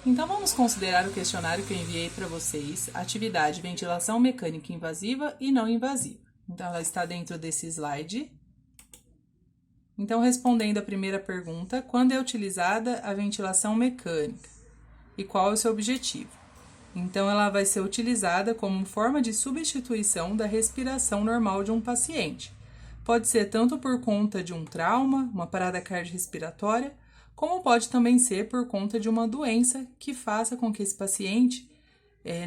Então, vamos considerar o questionário que eu enviei para vocês, atividade ventilação mecânica invasiva e não invasiva. Então, ela está dentro desse slide. Então, respondendo a primeira pergunta, quando é utilizada a ventilação mecânica e qual é o seu objetivo? Então, ela vai ser utilizada como forma de substituição da respiração normal de um paciente. Pode ser tanto por conta de um trauma, uma parada cardiorrespiratória, como pode também ser por conta de uma doença que faça com que esse paciente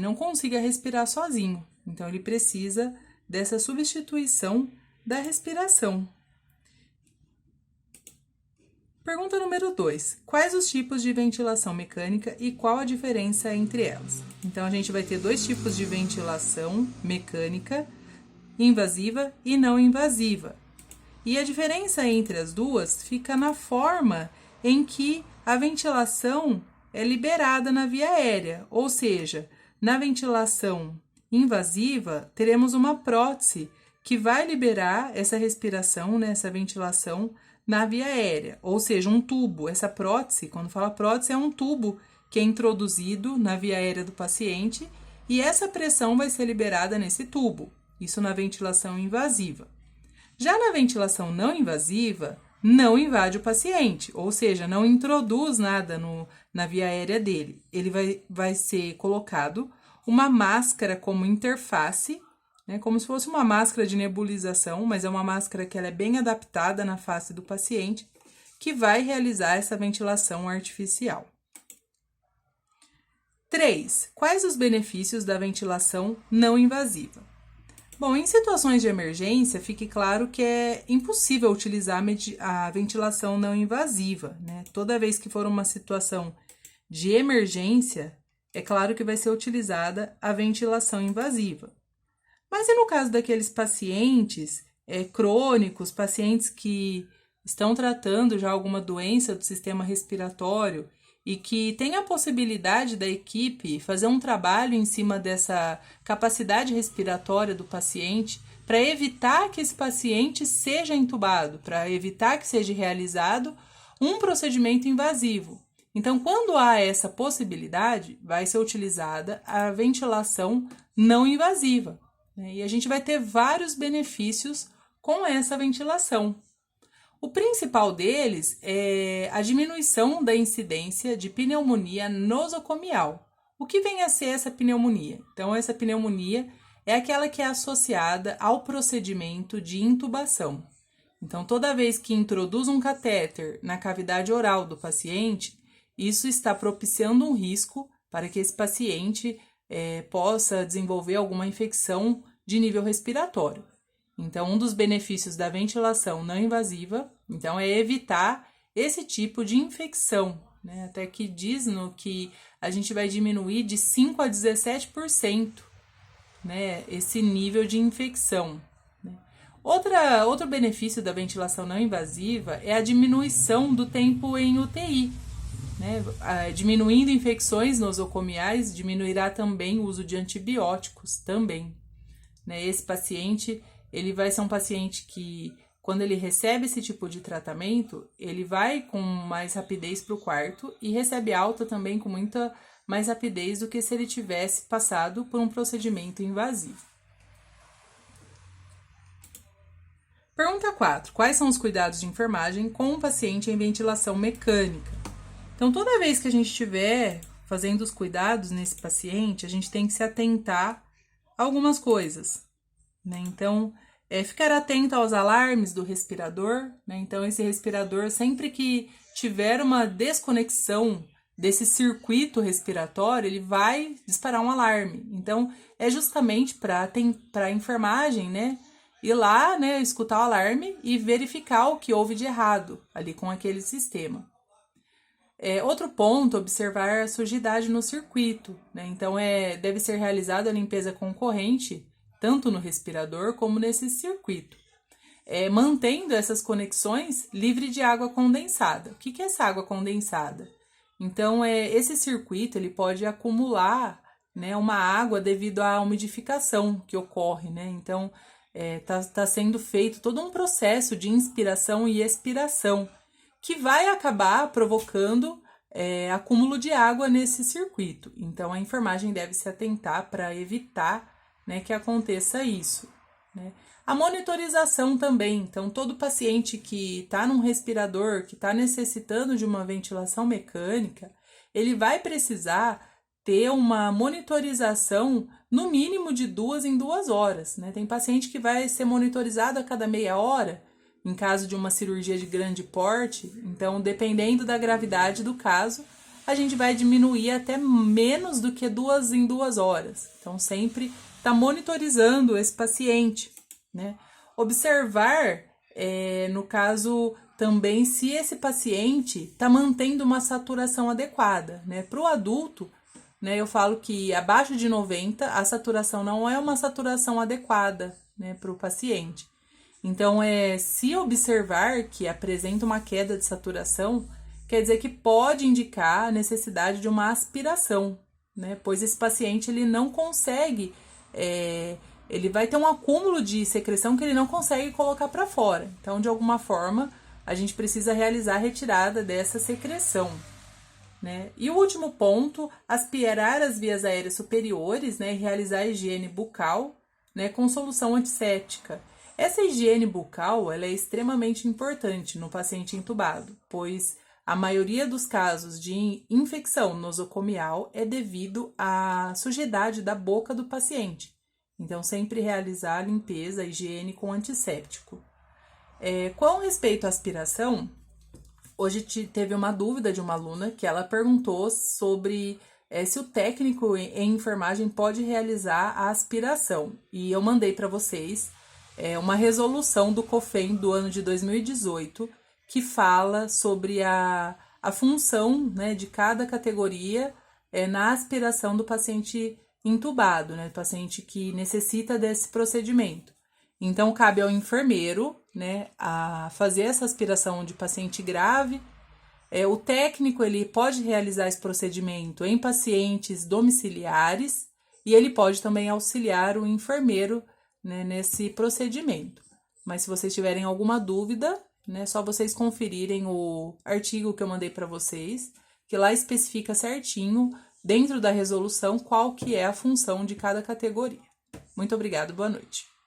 não consiga respirar sozinho. Então, ele precisa dessa substituição da respiração. Pergunta número 2. Quais os tipos de ventilação mecânica e qual a diferença entre elas? Então, a gente vai ter dois tipos de ventilação mecânica, invasiva e não invasiva. E a diferença entre as duas fica na forma em que a ventilação é liberada na via aérea, ou seja, na ventilação invasiva, teremos uma prótese que vai liberar essa respiração, essa ventilação na via aérea, ou seja, um tubo. Essa prótese, quando fala prótese, é um tubo que é introduzido na via aérea do paciente e essa pressão vai ser liberada nesse tubo, isso na ventilação invasiva. Já na ventilação não invasiva, não invade o paciente, ou seja, não introduz nada na via aérea dele. Ele vai ser colocado uma máscara como interface, como se fosse uma máscara de nebulização, mas é uma máscara que ela é bem adaptada na face do paciente, que vai realizar essa ventilação artificial. 3. Quais os benefícios da ventilação não invasiva? Bom, em situações de emergência, fique claro que é impossível utilizar a ventilação não invasiva, Toda vez que for uma situação de emergência, é claro que vai ser utilizada a ventilação invasiva. Mas e no caso daqueles pacientes crônicos, pacientes que estão tratando já alguma doença do sistema respiratório e que tem a possibilidade da equipe fazer um trabalho em cima dessa capacidade respiratória do paciente para evitar que esse paciente seja entubado, para evitar que seja realizado um procedimento invasivo. Então, quando há essa possibilidade, vai ser utilizada a ventilação não invasiva, E a gente vai ter vários benefícios com essa ventilação. O principal deles é a diminuição da incidência de pneumonia nosocomial. O que vem a ser essa pneumonia? Então, essa pneumonia é aquela que é associada ao procedimento de intubação. Então, toda vez que introduz um catéter na cavidade oral do paciente, isso está propiciando um risco para que esse paciente possa desenvolver alguma infecção de nível respiratório. Então, um dos benefícios da ventilação não invasiva, é evitar esse tipo de infecção, Até que diz que a gente vai diminuir de 5% a 17%, esse nível de infecção. Outro benefício da ventilação não invasiva é a diminuição do tempo em UTI, Diminuindo infecções nosocomiais, diminuirá também o uso de antibióticos também, Esse paciente, ele vai ser um paciente que, quando ele recebe esse tipo de tratamento, ele vai com mais rapidez para o quarto e recebe alta também com muita mais rapidez do que se ele tivesse passado por um procedimento invasivo. Pergunta 4. Quais são os cuidados de enfermagem com o paciente em ventilação mecânica? Então, toda vez que a gente estiver fazendo os cuidados nesse paciente, a gente tem que se atentar a algumas coisas, Então, ficar atento aos alarmes do respirador, Então, esse respirador, sempre que tiver uma desconexão desse circuito respiratório, ele vai disparar um alarme. Então, é justamente para a enfermagem, ir lá, escutar o alarme e verificar o que houve de errado ali com aquele sistema. Outro ponto, observar a sujidade no circuito, Então, deve ser realizada a limpeza concorrente, tanto no respirador como nesse circuito, mantendo essas conexões livre de água condensada. O que é essa água condensada? Então, esse circuito ele pode acumular uma água devido à umidificação que ocorre, Então, tá sendo feito todo um processo de inspiração e expiração, que vai acabar provocando acúmulo de água nesse circuito. Então, a enfermagem deve se atentar para evitar, né, que aconteça isso, né? A monitorização também. Então, todo paciente que está num respirador, que está necessitando de uma ventilação mecânica, ele vai precisar ter uma monitorização no mínimo de 2 em 2 horas, né? Tem paciente que vai ser monitorizado a cada meia hora, em caso de uma cirurgia de grande porte. Então, dependendo da gravidade do caso, a gente vai diminuir até menos do que 2 em 2 horas. Então, sempre está monitorizando esse paciente, né? Observar, no caso, também se esse paciente está mantendo uma saturação adequada, né? Para o adulto, né, eu falo que abaixo de 90, a saturação não é uma saturação adequada, né, para o paciente. Então, se observar que apresenta uma queda de saturação, quer dizer que pode indicar a necessidade de uma aspiração, né? Pois esse paciente ele não consegue, ele vai ter um acúmulo de secreção que ele não consegue colocar para fora. Então, de alguma forma, a gente precisa realizar a retirada dessa secreção, né? E o último ponto, aspirar as vias aéreas superiores, né, e realizar a higiene bucal, né, com solução antisséptica. Essa higiene bucal ela é extremamente importante no paciente entubado, pois a maioria dos casos de infecção nosocomial é devido à sujidade da boca do paciente. Então, sempre realizar a limpeza, a higiene com antisséptico. Com respeito à aspiração, hoje teve uma dúvida de uma aluna que ela perguntou sobre se o técnico em enfermagem pode realizar a aspiração. E eu mandei para vocês uma resolução do COFEM do ano de 2018 que fala sobre a função, né, de cada categoria na aspiração do paciente intubado, né, paciente que necessita desse procedimento. Então, cabe ao enfermeiro, né, a fazer essa aspiração de paciente grave. O técnico ele pode realizar esse procedimento em pacientes domiciliares e ele pode também auxiliar o enfermeiro, né, nesse procedimento. Mas se vocês tiverem alguma dúvida, né, é só vocês conferirem o artigo que eu mandei para vocês, que lá especifica certinho, dentro da resolução, qual que é a função de cada categoria. Muito obrigada, boa noite.